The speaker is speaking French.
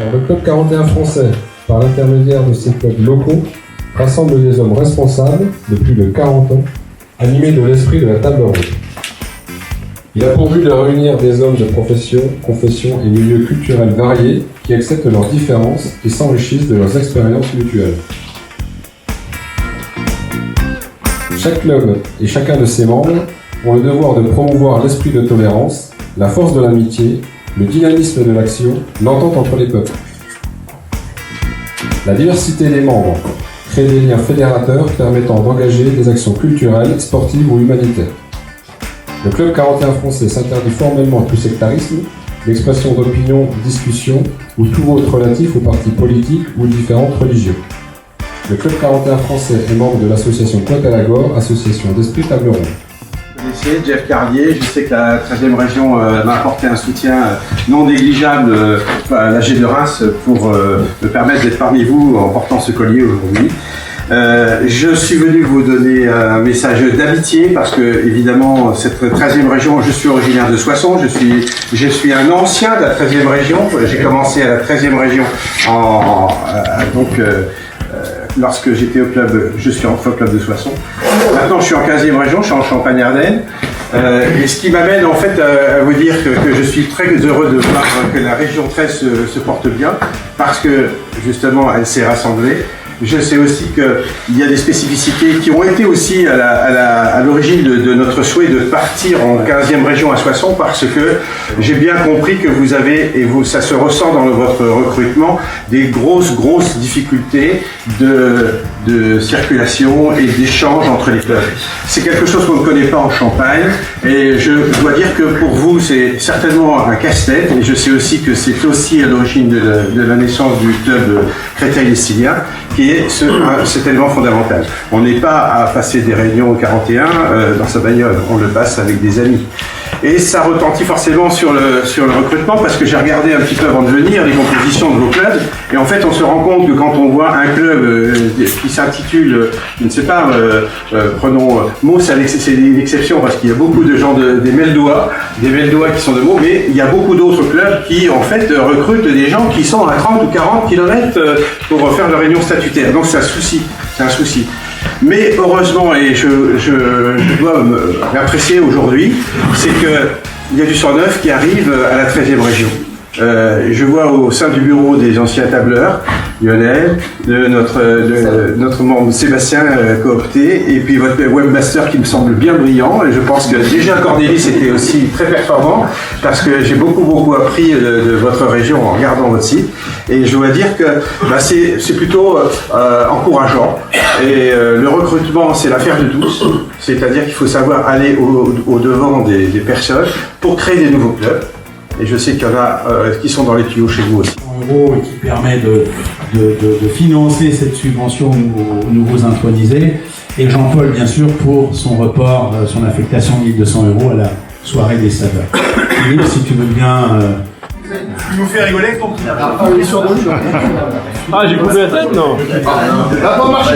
Alors, le Club 41 français, par l'intermédiaire de ses clubs locaux, rassemble des hommes responsables de plus de 40 ans, animés de l'esprit de la table ronde. Il a pour but de réunir des hommes de profession, confessions et milieux culturels variés qui acceptent leurs différences et s'enrichissent de leurs expériences mutuelles. Chaque club et chacun de ses membres ont le devoir de promouvoir l'esprit de tolérance, la force de l'amitié, le dynamisme de l'action, l'entente entre les peuples. La diversité des membres crée des liens fédérateurs permettant d'engager des actions culturelles, sportives ou humanitaires. Le Club 41 français s'interdit formellement tout sectarisme, l'expression d'opinion, discussion ou tout autre relatif aux partis politiques ou différentes religions. Le Club 41 français est membre de l'association Coat-à-la-Gore, association d'esprit table ronde. Vous connaissez Jeff Carlier, je sais que la 13e région m'a apporté un soutien non négligeable à l'AG de Reims pour me permettre d'être parmi vous en portant ce collier aujourd'hui. Je suis venu vous donner un message d'amitié parce que, évidemment, cette 13e région, je suis originaire de Soissons, je suis un ancien de la 13e région. J'ai commencé à la 13e région lorsque j'étais au club, je suis entré au club de Soissons. Maintenant, je suis en 15e région, je suis en Champagne-Ardenne. Et ce qui m'amène en fait à vous dire que je suis très heureux de voir que la région 13 se porte bien parce que, justement, elle s'est rassemblée. Je sais aussi qu'il y a des spécificités qui ont été aussi à l'origine de notre souhait de partir en 15e région à Soissons parce que j'ai bien compris que vous avez, et ça se ressent dans votre recrutement, des grosses difficultés de circulation et d'échange entre les clubs. C'est quelque chose qu'on ne connaît pas en Champagne et je dois dire que pour vous c'est certainement un casse-tête et je sais aussi que c'est aussi à l'origine de la naissance du club Créteil-les-Siliens qui est cet élément fondamental. On n'est pas à passer des réunions au 41 dans sa bagnole, on le passe avec des amis. Et ça retentit forcément sur le recrutement parce que j'ai regardé un petit peu avant de venir les compositions de vos clubs et en fait on se rend compte que quand on voit un club qui s'intitule, je ne sais pas, prenons Meaux, c'est une exception parce qu'il y a beaucoup de gens des Meldois qui sont de Meaux, mais il y a beaucoup d'autres clubs qui en fait recrutent des gens qui sont à 30 ou 40 km pour faire leur réunion statutaire. Donc c'est un souci. Mais heureusement, et je dois m'apprécier aujourd'hui, c'est qu'il y a du 109 qui arrive à la 13e région. Je vois au sein du bureau des anciens tableurs, Lionel, notre membre Sébastien coopté, et puis votre webmaster qui me semble bien brillant, et je pense que déjà Cornélis était aussi très performant, parce que j'ai beaucoup appris de votre région en regardant votre site, et je dois dire que c'est plutôt encourageant, et le recrutement c'est l'affaire de tous, c'est-à-dire qu'il faut savoir aller au-devant des personnes pour créer des nouveaux clubs. Et je sais qu'il y en a qui sont dans les tuyaux chez vous aussi. €, et qui permet de financer cette subvention aux nouveaux intronisés. Et Jean-Paul, bien sûr, pour son report, son affectation de 1 200 € à la soirée des saveurs. Philippe, si tu veux bien... Tu nous fais rigoler avec ton petit Ah, j'ai coupé la tête, non? Ça n'a pas marché.